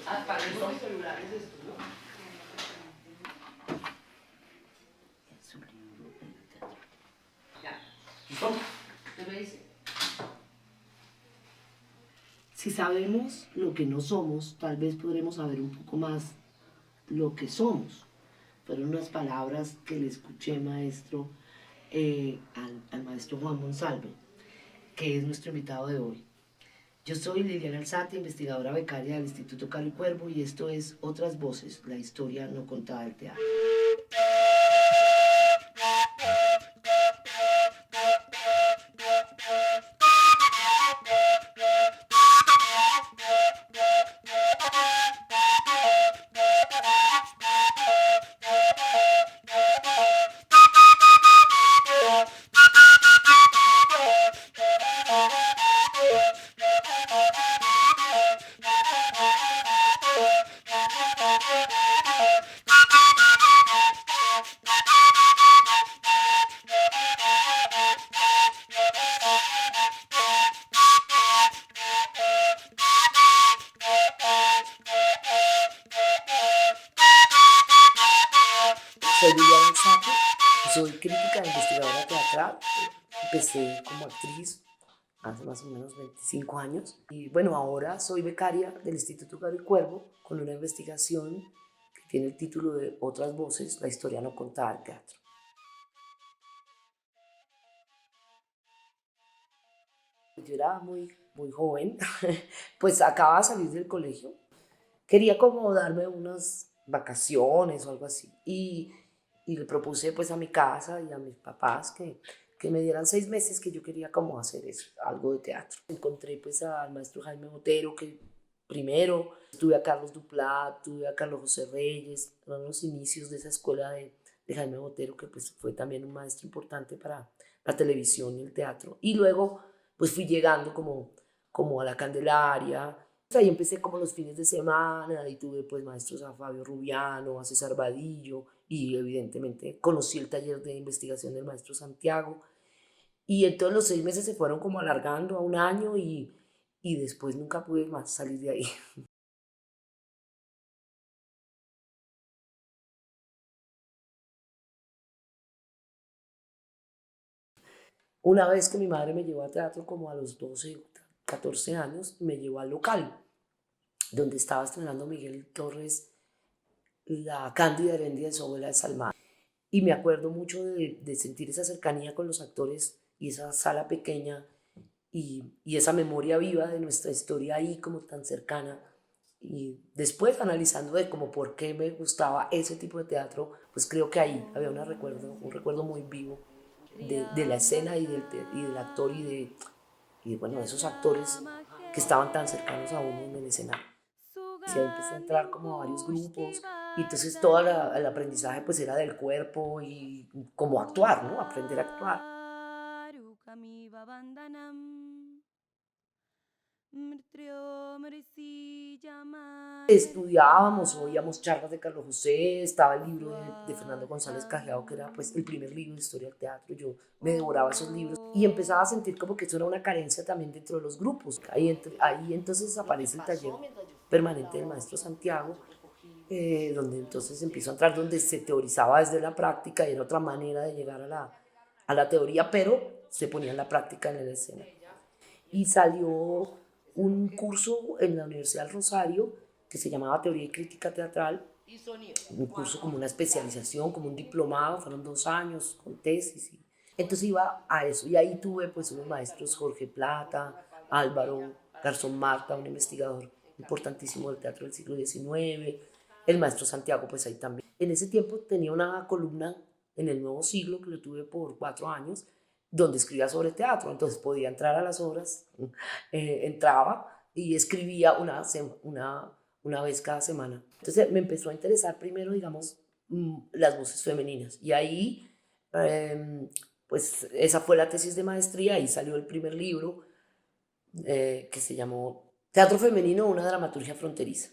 Apaguen los celulares estos, ¿no? Ya. ¿Listo? ¿Qué me dice? Si sabemos lo que no somos, tal vez podremos saber un poco más lo que somos. Fueron unas palabras que le escuché, maestro, al maestro Juan Monsalve, que es nuestro invitado de hoy. Yo soy Liliana Alzate, investigadora becaria del Instituto Caro y Cuervo, y esto es Otras Voces, la historia no contada del teatro. Soy Liliana Alzate, soy crítica e investigadora teatral. Empecé como actriz hace más o menos 25 años. Y bueno, ahora soy becaria del Instituto Caro y Cuervo con una investigación que tiene el título de Otras Voces, la historia no contada del teatro. Yo era muy joven, pues acababa de salir del colegio. Quería como darme unas vacaciones o algo así. Y le propuse pues a mi casa y a mis papás que me dieran 6 meses, que yo quería como hacer eso, algo de teatro. Encontré pues al maestro Jaime Botero, que primero tuve a Carlos Duplat, tuve a Carlos José Reyes, eran los inicios de esa escuela de Jaime Botero, que pues fue también un maestro importante para la televisión y el teatro. Y luego pues fui llegando como a la Candelaria. Ahí empecé como los fines de semana y tuve pues maestros a Fabio Rubiano, a César Vadillo, y evidentemente conocí el taller de investigación del maestro Santiago. Y entonces los 6 meses se fueron como alargando a un año y después nunca pude más salir de ahí. Una vez que mi madre me llevó a teatro como a los 12, 14 años, me llevó al local donde estaba estrenando Miguel Torres la Cándida Heredia de su abuela de Salma. Y me acuerdo mucho de sentir esa cercanía con los actores y esa sala pequeña y esa memoria viva de nuestra historia ahí como tan cercana. Y después analizando de como por qué me gustaba ese tipo de teatro, pues creo que ahí había un recuerdo muy vivo de la escena y del actor y bueno, de esos actores que estaban tan cercanos a uno en el escenario. Y ahí empecé a entrar como a varios grupos y entonces todo el aprendizaje pues era del cuerpo y cómo actuar, ¿no? Aprender a actuar. Estudiábamos, oíamos charlas de Carlos José, estaba el libro de Fernando González Cajiao, que era pues el primer libro de historia del teatro. Yo me devoraba esos libros y empezaba a sentir como que eso era una carencia también dentro de los grupos. Ahí entonces aparece el taller permanente del maestro Santiago, donde entonces empiezo a entrar, donde se teorizaba desde la práctica y era otra manera de llegar a la teoría, pero se ponía en la práctica en la escena. Y salió un curso en la Universidad del Rosario que se llamaba Teoría y Crítica Teatral, un curso como una especialización, como un diplomado, fueron 2 años con tesis. Entonces iba a eso y ahí tuve pues unos maestros, Jorge Plata, Álvaro Garzón Marta, un investigador importantísimo del teatro del siglo XIX, el maestro Santiago pues ahí también. En ese tiempo tenía una columna en El Nuevo Siglo que lo tuve por 4 años, donde escribía sobre teatro, entonces podía entrar a las obras, entraba y escribía una vez cada semana. Entonces me empezó a interesar primero, digamos, las voces femeninas y ahí, pues esa fue la tesis de maestría y salió el primer libro que se llamó Teatro Femenino, una dramaturgia fronteriza.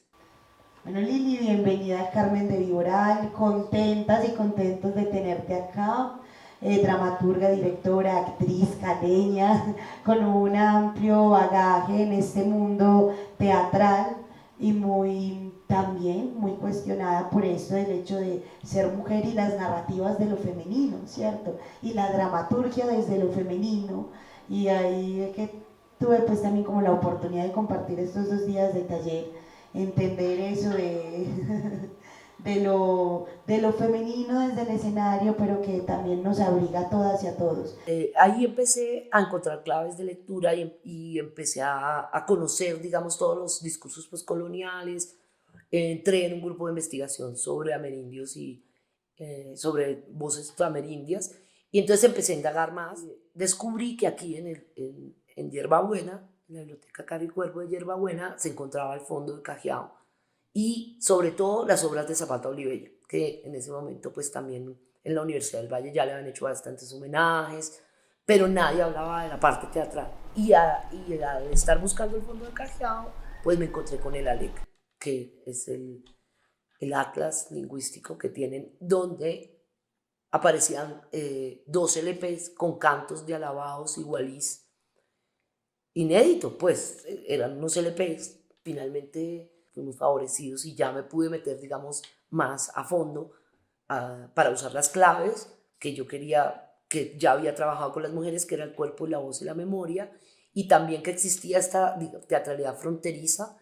Bueno, Lili, bienvenida al Carmen de Viboral, contentas y contentos de tenerte acá. Dramaturga, directora, actriz, caleña, con un amplio bagaje en este mundo teatral. y muy también muy cuestionada por esto del hecho de ser mujer y las narrativas de lo femenino, ¿cierto? Y la dramaturgia desde lo femenino, y ahí es que tuve pues también como la oportunidad de compartir estos 2 días de taller, entender eso de, de lo femenino desde el escenario, pero que también nos abriga a todas y a todos. Ahí empecé a encontrar claves de lectura y empecé a conocer, digamos, todos los discursos postcoloniales. Entré en un grupo de investigación sobre amerindios y sobre voces amerindias, y entonces empecé a indagar más. Descubrí que aquí en Yerbabuena, en la biblioteca Caro y Cuervo de Yerbabuena, se encontraba el fondo de Cajiao y sobre todo las obras de Zapata Olivella, que en ese momento pues también en la Universidad del Valle ya le habían hecho bastantes homenajes, pero nadie hablaba de la parte teatral. Y al estar buscando el fondo de Cajiao, pues me encontré con el ALEC, que es el atlas lingüístico que tienen, donde aparecían 2 LPs con cantos de alabados y gualís, inédito, pues eran unos LPs. Finalmente fuimos favorecidos y ya me pude meter, digamos, más a fondo para usar las claves que yo quería, que ya había trabajado con las mujeres, que era el cuerpo, la voz y la memoria, y también que existía esta teatralidad fronteriza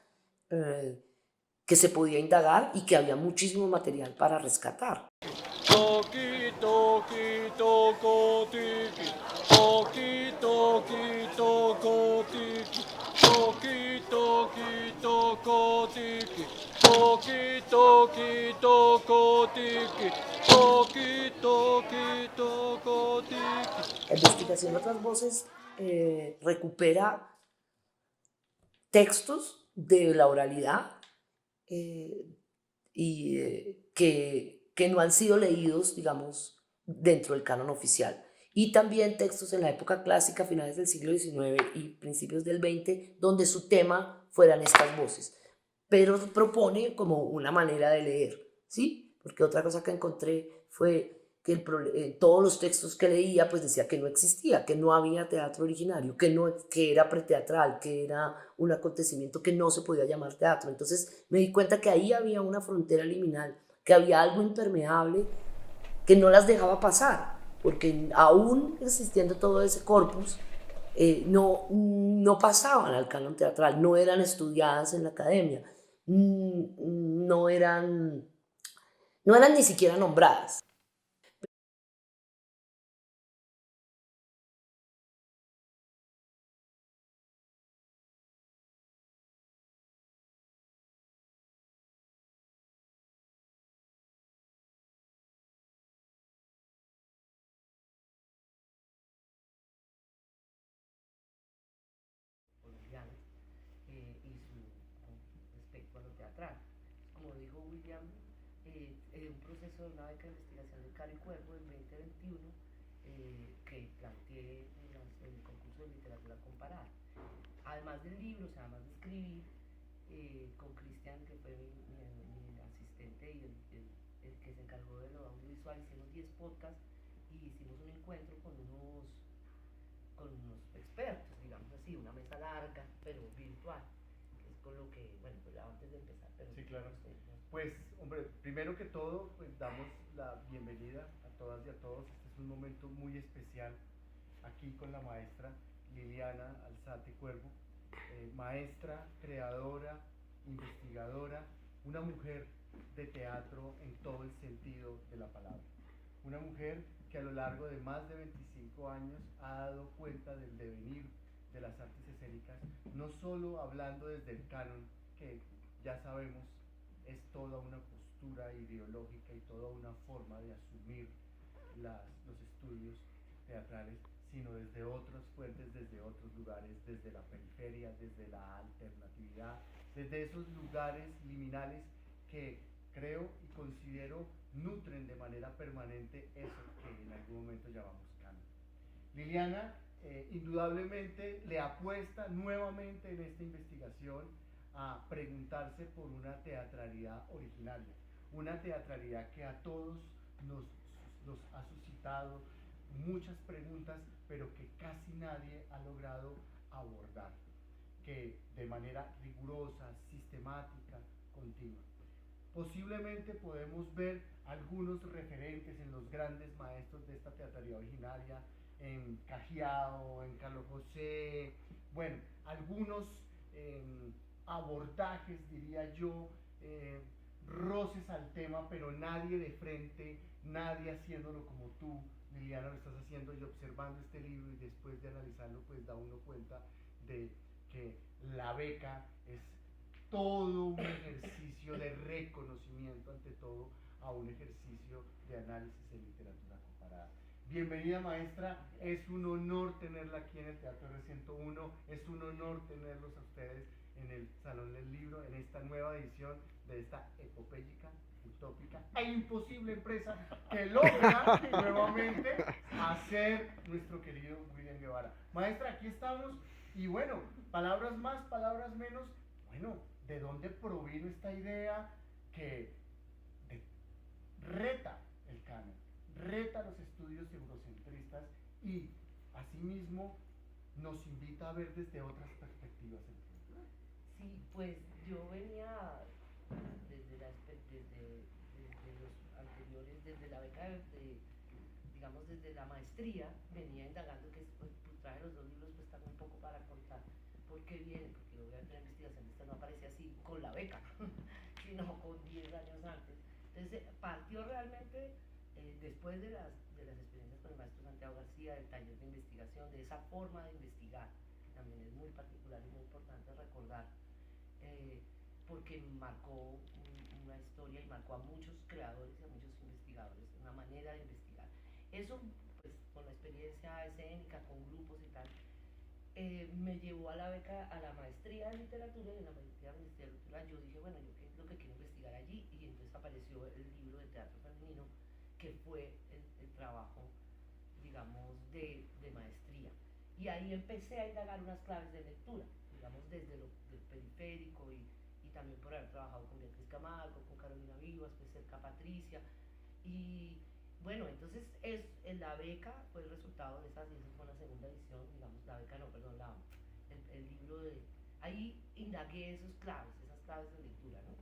que se podía indagar y que había muchísimo material para rescatar. Toki, toki, toko, tiki. Toki, toki, toko, tiki. Toki, toki, toko, tiki. Toki, toki, toko, tiki. Toki, toki, toko, tiki. La investigación de otras voces recupera textos de la oralidad que no han sido leídos, digamos, dentro del canon oficial. Y también textos en la época clásica, finales del siglo XIX y principios del XX, donde su tema fueran estas voces. Pero propone como una manera de leer, ¿sí? Porque otra cosa que encontré fue que todos los textos que leía pues decía que no existía, que no había teatro originario, que era preteatral, que era un acontecimiento que no se podía llamar teatro. Entonces me di cuenta que ahí había una frontera liminal, que había algo impermeable que no las dejaba pasar, porque aún existiendo todo ese corpus, no pasaban al canon teatral, no eran estudiadas en la academia, no eran ni siquiera nombradas. Respecto a lo teatral. Como dijo William, un proceso de una beca de investigación de Caro y Cuervo en 2021 que planteé en el concurso de literatura comparada. Además del libro, o sea, además de escribir, con Cristian, que fue mi asistente y el que se encargó de lo audiovisual, hicimos 10 podcasts y hicimos un encuentro con unos expertos, digamos así, una mesa larga, pero virtual, que es con lo que, bueno, pues ya antes de empezar, pero sí, claro. Pues, hombre, primero que todo, pues damos la bienvenida a todas y a todos. Este es un momento muy especial aquí con la maestra Liliana Alzate Cuervo, maestra, creadora, investigadora, una mujer de teatro en todo el sentido de la palabra. Una mujer que a lo largo de más de 25 años ha dado cuenta del devenir de las artes escénicas, no solo hablando desde el canon, que ya sabemos es toda una postura ideológica y toda una forma de asumir los estudios teatrales, sino desde otras fuentes, desde otros lugares, desde la periferia, desde la alternatividad, desde esos lugares liminales que creo y considero nutren de manera permanente eso que en algún momento llamamos canon. Liliana indudablemente le apuesta nuevamente en esta investigación a preguntarse por una teatralidad originaria, una teatralidad que a todos nos ha suscitado muchas preguntas, pero que casi nadie ha logrado abordar, que de manera rigurosa, sistemática, continua. Posiblemente podemos ver algunos referentes en los grandes maestros de esta teatrería originaria, en Cajiao, en Carlos José, bueno, algunos abordajes, diría yo, roces al tema, pero nadie de frente, nadie haciéndolo como tú, Liliana, lo estás haciendo, y observando este libro y después de analizarlo, pues da uno cuenta de que la beca es todo un ejercicio de reconocimiento, ante todo, a un ejercicio de análisis en literatura comparada. Bienvenida, maestra, es un honor tenerla aquí en el Teatro R101, es un honor tenerlos a ustedes en el Salón del Libro, en esta nueva edición de esta epopéyica, utópica e imposible empresa que logra nuevamente hacer nuestro querido William Guevara. Maestra, aquí estamos, y bueno, palabras más, palabras menos, bueno, ¿de dónde provino esta idea que reta el canon, reta los estudios eurocentristas y asimismo nos invita a ver desde otras perspectivas el mundo? Sí, pues yo venía desde los anteriores, desde la beca digamos desde la maestría, venía indagando, que pues, traje los dos libros pues también un poco para contar por qué viene, porque obviamente la investigación esta no aparece así con la beca, sino con 10 años antes. Entonces partió realmente después de las experiencias con el maestro Santiago García, del taller de investigación, de esa forma de investigar, que también es muy particular y muy importante recordar, porque marcó una historia y marcó a muchos creadores y a muchos investigadores, una manera de investigar. Eso, pues, con la experiencia escénica, con grupos y tal, me llevó a la beca, a la maestría en literatura, y en la maestría en literatura yo dije, bueno, yo qué es lo que quiero investigar allí, y entonces apareció el libro de teatro femenino, que fue el trabajo, digamos, de maestría. Y ahí empecé a indagar unas claves de lectura, digamos, desde lo del periférico y también por haber trabajado con Beatriz Camargo, con Carolina Vivas, pues cerca a Patricia. Y bueno, entonces la beca fue el resultado de esa fue una segunda edición, digamos, la beca no, perdón, el libro de... Ahí indagué esas claves de lectura, ¿no?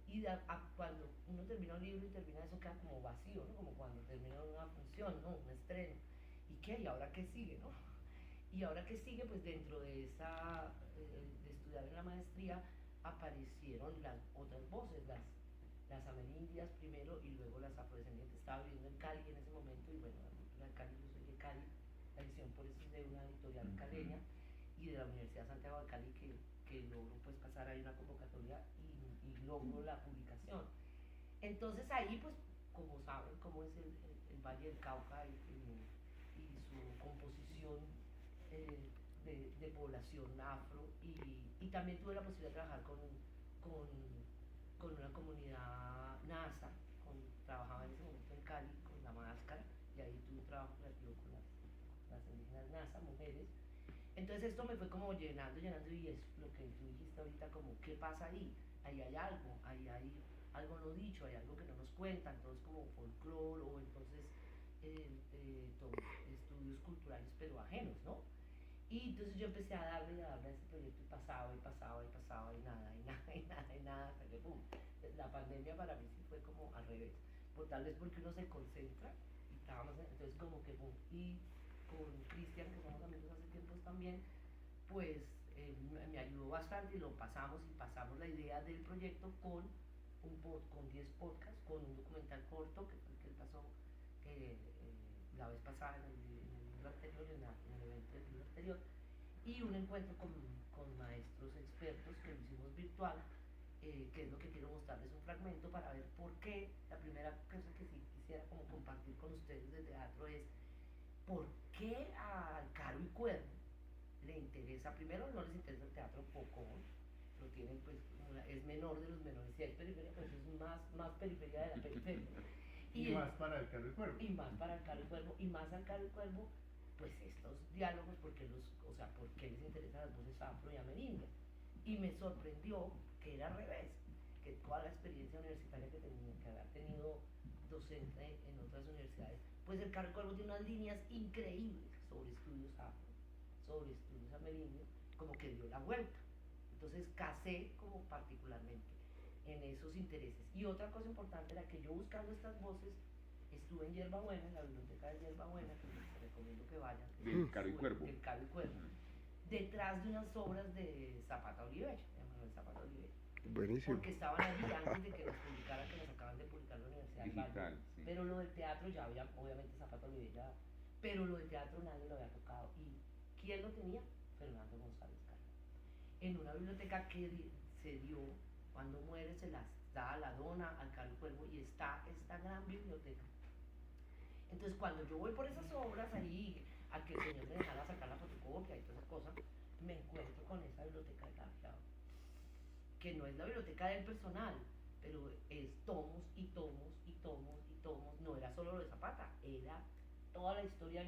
Y cuando uno termina un libro y termina eso, queda como vacío, ¿no? Como cuando termina una función, ¿no? Un estreno. ¿Y qué? ¿Y ahora qué sigue, no? Y ahora que sigue, pues dentro de esa, de estudiar en la maestría, aparecieron las otras voces, las amerindias primero y luego las afrodescendientes. Estaba viviendo en Cali en ese momento, y bueno, la cultura de Cali, yo soy de Cali, la edición por eso es de una editorial caleña y de la Universidad de Santiago de Cali, que logró pues pasar ahí una convocatoria y logró la publicación. Entonces ahí, pues, como saben cómo es el Valle del Cauca y su composición de población afro, y también tuve la posibilidad de trabajar con una comunidad NASA, trabajaba en ese momento en Cali con la máscara, y ahí tuve un trabajo creativo con las indígenas NASA, mujeres. Entonces esto me fue como llenando, y es lo que tú dijiste ahorita, como ¿qué pasa ahí? Ahí hay algo, ahí hay algo no dicho, hay algo que no nos cuentan, entonces como folclore, o entonces estudios culturales pero ajenos, ¿no? Y entonces yo empecé a darle a ese proyecto, y pasaba, y nada, hasta que pum. La pandemia para mí sí fue como al revés, tal vez porque uno se concentra, y estábamos, entonces como que pum. Y con Cristian, que somos amigos hace tiempos también, pues me ayudó bastante, y pasamos la idea del proyecto con 10 podcasts, con un documental corto que él pasó la vez pasada en el libro anterior, en el evento del libro anterior, y un encuentro con maestros expertos que lo hicimos virtual, que es lo que quiero mostrarles un fragmento para ver por qué. La primera cosa que sí quisiera como compartir con ustedes de teatro es por qué a Caro y Cuervo le interesa. Primero, no les interesa el teatro poco, lo tienen pues, es menor de los menores, si hay periferia, pues es más periferia de la periferia. Y más para el Caro y Cuervo. Y más para el Caro y Cuervo, y más al Caro y Cuervo, pues estos diálogos, porque ¿por qué les interesan las voces afro y amerindias? Y me sorprendió que era al revés, que toda la experiencia universitaria que haber tenido docente en otras universidades, pues el Caro y Cuervo tiene unas líneas increíbles sobre estudios afro, sobre estudios amerindios, como que dio la vuelta. Entonces casé como particularmente en esos intereses. Y otra cosa importante era que yo buscando estas voces, estuve en Hierbabuena, en la biblioteca de Hierbabuena, que les recomiendo que vayan. Del Caro y Cuervo. Del Caro y Cuervo. Detrás de unas obras de Zapata Olivella, de Manuel Zapata Olivella. Buenísimo. Porque estaban allí antes de que nos publicara, que nos acaban de publicar la Universidad del Valle. Digital, sí. Pero lo del teatro ya había, obviamente Zapata Olivella, pero lo del teatro nadie lo había tocado. ¿Y quién lo tenía? Fernando González Carrera. En una biblioteca que se dio, cuando muere se las da, la dona al Caro y Cuervo, y está esta gran biblioteca. Entonces cuando yo voy por esas obras ahí, a que el señor me dejara sacar la fotocopia y todas esas cosas, me encuentro con esa biblioteca de Café, que no es la biblioteca del personal, pero es tomos y tomos y tomos y tomos. No era solo lo de Zapata, era toda la historia,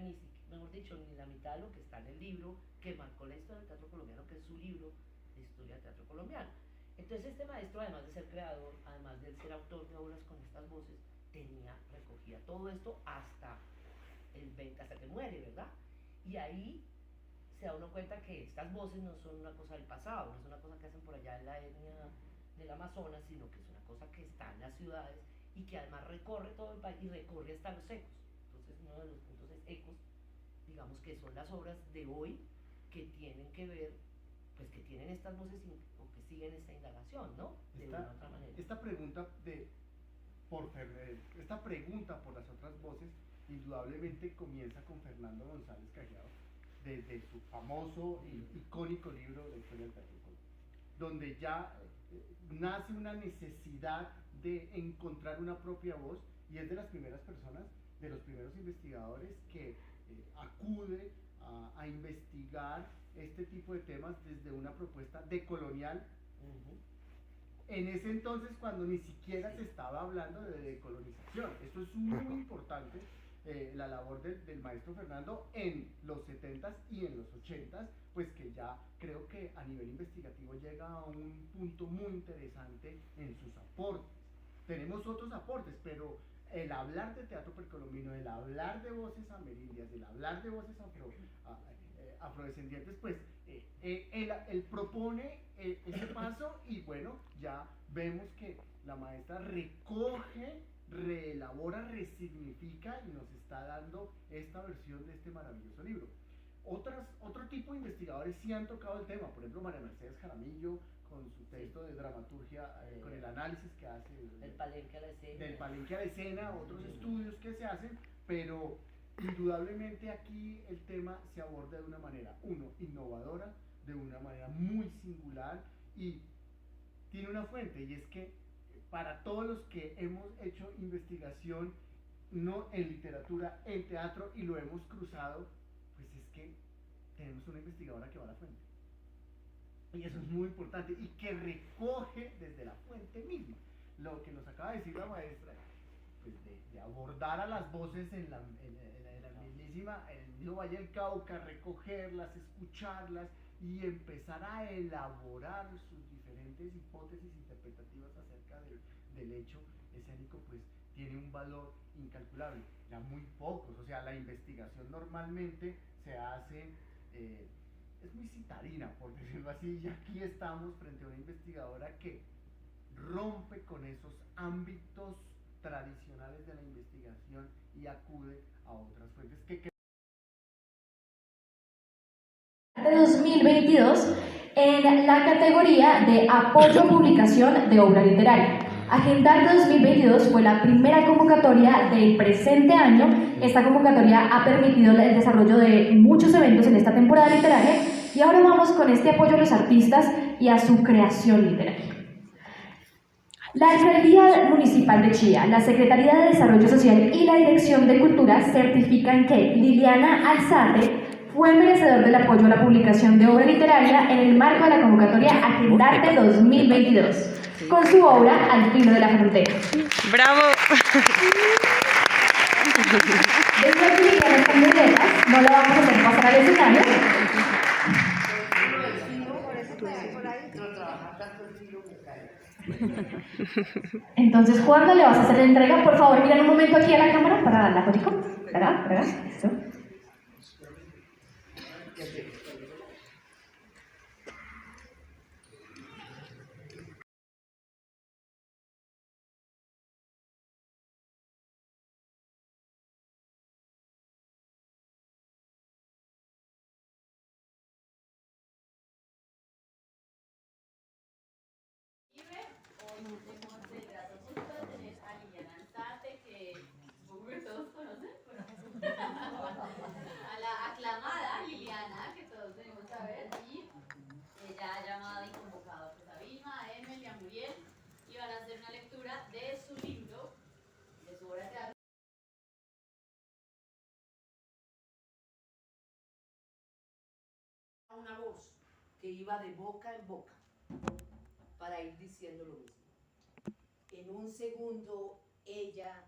mejor dicho, ni la mitad de lo que está en el libro que marcó la historia del teatro colombiano, que es su libro de historia del teatro colombiano. Entonces este maestro, además de ser creador, además de ser autor de obras con estas voces, recogía todo esto hasta que muere, ¿verdad? Y ahí se da uno cuenta que estas voces no son una cosa del pasado, no es una cosa que hacen por allá en la etnia del Amazonas, sino que es una cosa que está en las ciudades y que además recorre todo el país y recorre hasta los ecos. Entonces uno de los puntos es ecos, digamos que son las obras de hoy que tienen que ver, pues que tienen estas voces o que siguen esta indagación, ¿no? De una u otra manera. Esta pregunta por las otras voces indudablemente comienza con Fernando González Cajiao, desde su famoso y icónico libro de historia del teatro, donde ya nace una necesidad de encontrar una propia voz, y es de las primeras personas, de los primeros investigadores que acude a investigar este tipo de temas desde una propuesta decolonial. En ese entonces, cuando ni siquiera se estaba hablando de decolonización. Esto es muy importante, la labor del maestro Fernando en los 70s y en los 80s, pues que ya creo que a nivel investigativo llega a un punto muy interesante en sus aportes. Tenemos otros aportes, pero el hablar de teatro precolombino, el hablar de voces amerindias, el hablar de voces afrodescendientes, pues él propone ese paso, y bueno, ya vemos que la maestra recoge, reelabora, resignifica y nos está dando esta versión de este maravilloso libro. Otro tipo de investigadores sí han tocado el tema, por ejemplo María Mercedes Jaramillo con su texto de dramaturgia, con el análisis que hace del palenque a la escena, otros estudios que se hacen, pero indudablemente aquí el tema se aborda de una manera, innovadora, de una manera muy singular, y tiene una fuente, y es que para todos los que hemos hecho investigación, no en literatura, en teatro, y lo hemos cruzado, pues es que tenemos una investigadora que va a la fuente, y eso es muy importante, y que recoge desde la fuente misma lo que nos acaba de decir la maestra, pues de abordar a las voces en el mismo Valle del Cauca, recogerlas, escucharlas y empezar a elaborar sus diferentes hipótesis interpretativas acerca del hecho escénico, pues tiene un valor incalculable. Ya muy pocos, o sea, la investigación normalmente se hace, es muy citadina, por decirlo así, y aquí estamos frente a una investigadora que rompe con esos ámbitos tradicionales de la investigación y acude a otras fuentes de 2022 en la categoría de apoyo a publicación de obra literaria. Agendarte 2022 fue la primera convocatoria del presente año. Esta convocatoria ha permitido el desarrollo de muchos eventos en esta temporada literaria, y ahora vamos con este apoyo a los artistas y a su creación literaria. La Alcaldía Municipal de Chía, la Secretaría de Desarrollo Social y la Dirección de Cultura certifican que Liliana Alzate fue merecedor del apoyo a la publicación de obra literaria en el marco de la convocatoria Agendarte 2022, con su obra Al filo de la frontera. ¡Bravo! Desde aquí Liliana está muy letas, no la vamos a hacer pasar al escenario. Entonces, ¿cuándo le vas a hacer la entrega? Por favor, miren un momento aquí a la cámara para la fotico. ¿Verdad? ¿Listo? tenemos el grato gusto de tener a Liliana Alzate, que supongo que todos conocen, a la aclamada Liliana, que todos debemos saber, y ella ha llamado y convocado pues, a Vilma, a Emel y a Muriel, y van a hacer una lectura de su libro, de su obra de teatro. Una voz que iba de boca en boca para ir diciendo lo mismo. En un segundo ella